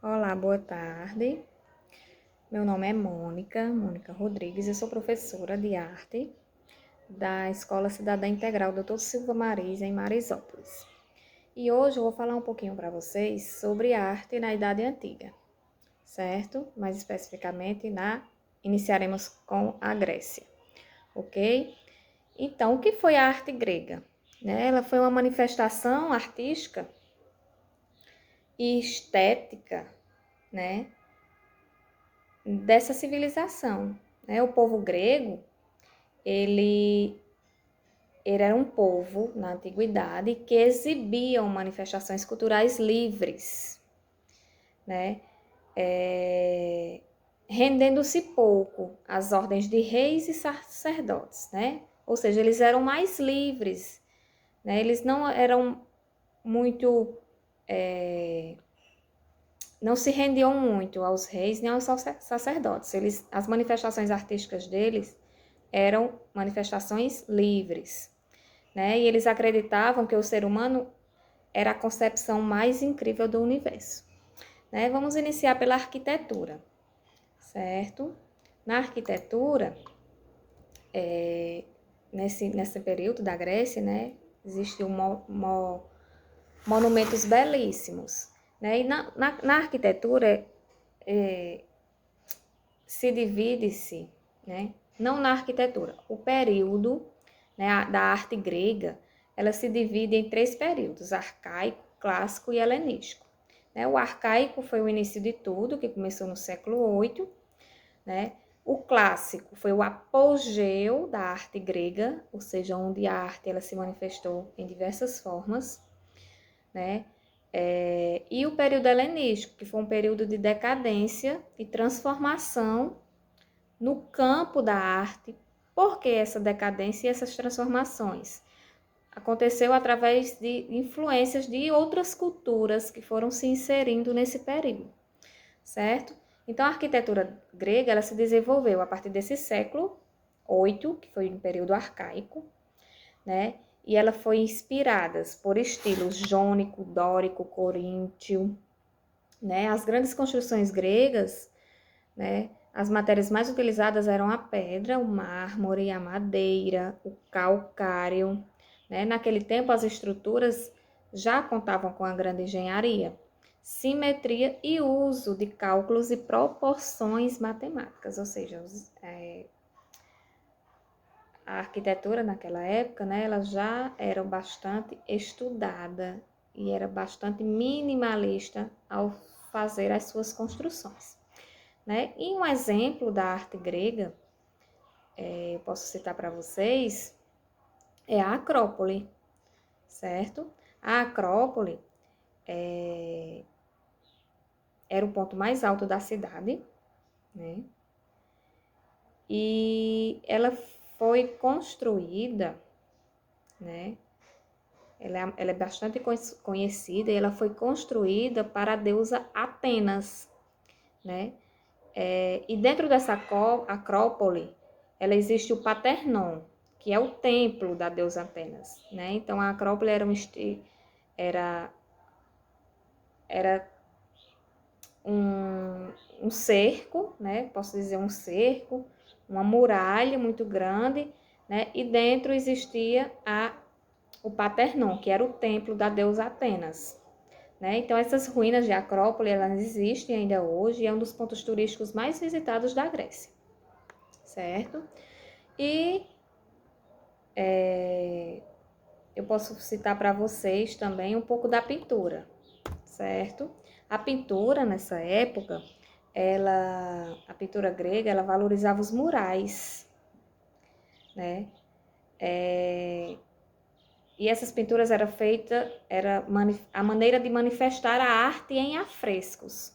Olá, boa tarde. Meu nome é Mônica Rodrigues, eu sou professora de arte da Escola Cidadã Integral Dr. Silva Maris, em Marisópolis. E hoje eu vou falar um pouquinho para vocês sobre arte na Idade Antiga, certo? Mais especificamente, iniciaremos com a Grécia, ok? Então, o que foi a arte grega? Ela foi uma manifestação artística e estética, né, dessa civilização. O povo grego, ele, ele era um povo, na antiguidade, que exibiam manifestações culturais livres, né? Rendendo-se pouco às ordens de reis e sacerdotes, né? Ou seja, eles eram mais livres, né? Eles não eram muito... não se rendiam muito aos reis nem aos sacerdotes. As manifestações artísticas deles eram manifestações livres, né? E eles acreditavam que o ser humano era a concepção mais incrível do universo, né? Vamos iniciar pela arquitetura, certo? Na arquitetura, nesse período da Grécia, né, existiam monumentos belíssimos, né? E na arquitetura se divide-se, né? Não na arquitetura, o período, né, da arte grega, ela se divide em três períodos: arcaico, clássico e helenístico. Né? O arcaico foi o início de tudo, que começou no século VIII, né? O clássico foi o apogeu da arte grega, ou seja, onde a arte ela se manifestou em diversas formas, né? E o período helenístico, que foi um período de decadência e transformação no campo da arte. Por que essa decadência e essas transformações? Aconteceu através de influências de outras culturas que foram se inserindo nesse período, certo? Então, a arquitetura grega ela se desenvolveu a partir desse século VIII, que foi um período arcaico, né? E ela foi inspirada por estilos jônico, dórico, coríntio, né? As grandes construções gregas, né? As matérias mais utilizadas eram a pedra, o mármore, a madeira, o calcário, né? Naquele tempo, as estruturas já contavam com a grande engenharia, simetria e uso de cálculos e proporções matemáticas, ou seja, a arquitetura naquela época, né, ela já era bastante estudada e era bastante minimalista ao fazer as suas construções, né? E um exemplo da arte grega, eu posso citar para vocês, é a Acrópole, certo? A Acrópole era o ponto mais alto da cidade, né? E ela foi construída, né? Ela é bastante conhecida e ela foi construída para a deusa Atenas, né? E dentro dessa Acrópole, ela existe o Paternon, que é o templo da deusa Atenas, né? Então a Acrópole era, era um cerco, né? Posso dizer um cerco, uma muralha muito grande, né? E dentro existia o Paternon, que era o templo da deusa Atenas, né? Então essas ruínas de Acrópole, elas existem ainda hoje e é um dos pontos turísticos mais visitados da Grécia, certo? E eu posso citar para vocês também um pouco da pintura, certo? A pintura nessa época, a pintura grega, ela valorizava os murais, né? E essas pinturas era a maneira de manifestar a arte em afrescos,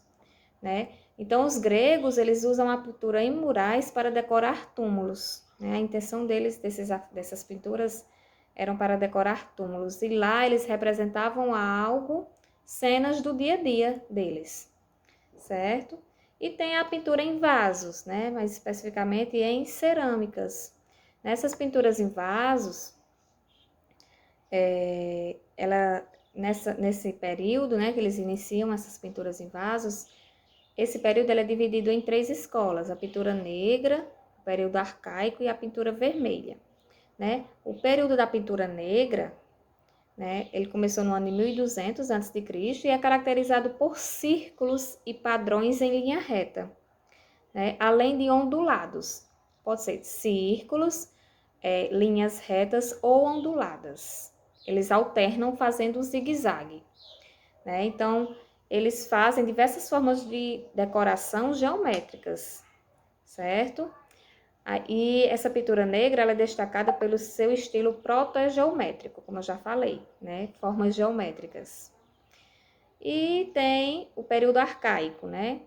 né? Então os gregos, eles usam a pintura em murais para decorar túmulos, né? A intenção dessas pinturas eram para decorar túmulos, e lá eles representavam algo, cenas do dia a dia deles, certo? E tem a pintura em vasos, né? Mais especificamente em cerâmicas. Nessas pinturas em vasos, ela nesse período, né, que eles iniciam essas pinturas em vasos, esse período ele é dividido em 3 escolas: a pintura negra, o período arcaico e a pintura vermelha, né? O período da pintura negra, né, ele começou no ano de 1200 a.C. e é caracterizado por círculos e padrões em linha reta, né, além de ondulados. Pode ser círculos, linhas retas ou onduladas. Eles alternam fazendo zigue-zague, né? Então, eles fazem diversas formas de decoração geométricas, certo? E essa pintura negra ela é destacada pelo seu estilo protogeométrico, como eu já falei, né? Formas geométricas. E tem o período arcaico, né?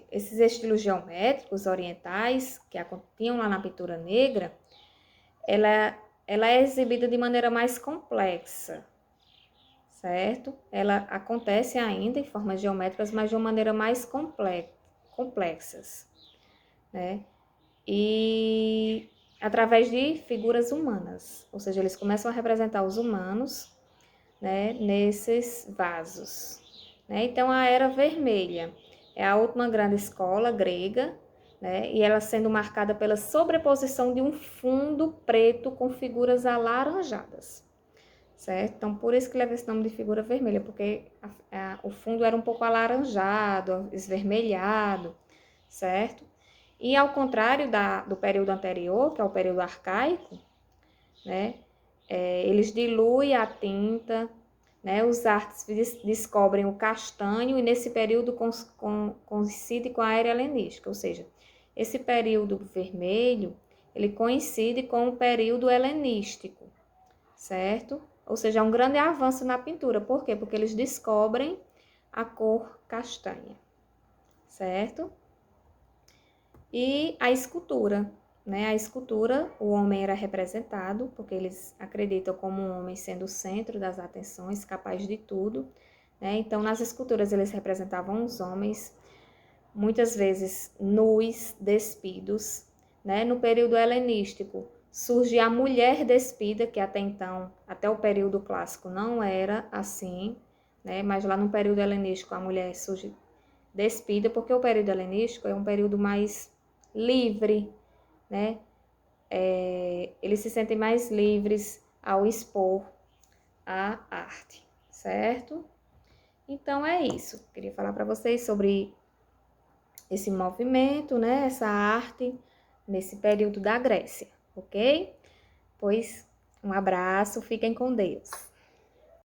Esses estilos geométricos orientais que tinham lá na pintura negra, ela é exibida de maneira mais complexa, certo? Ela acontece ainda em formas geométricas, mas de uma maneira mais complexas, né? E através de figuras humanas, ou seja, eles começam a representar os humanos, né, nesses vasos, né? Então, a Era Vermelha é a última grande escola grega, né, e ela sendo marcada pela sobreposição de um fundo preto com figuras alaranjadas, certo? Então, por isso que leva esse nome de figura vermelha, porque o fundo era um pouco alaranjado, esvermelhado, certo? E ao contrário do período anterior, que é o período arcaico, né, eles diluem a tinta, né, os artes descobrem o castanho e nesse período coincide com a era helenística, ou seja, esse período vermelho, ele coincide com o período helenístico, certo? Ou seja, é um grande avanço na pintura. Por quê? Porque eles descobrem a cor castanha, certo? E a escultura, né? A escultura, o homem era representado, porque eles acreditam como um homem sendo o centro das atenções, capaz de tudo, né? Então, nas esculturas, eles representavam os homens, muitas vezes nus, despidos, né? No período helenístico, surge a mulher despida, que até então, até o período clássico, não era assim, né? Mas lá no período helenístico, a mulher surge despida, porque o período helenístico é um período mais livre, né? Eles se sentem mais livres ao expor a arte, certo? Então é isso. Queria falar para vocês sobre esse movimento, né? Essa arte nesse período da Grécia, ok? Pois um abraço, fiquem com Deus.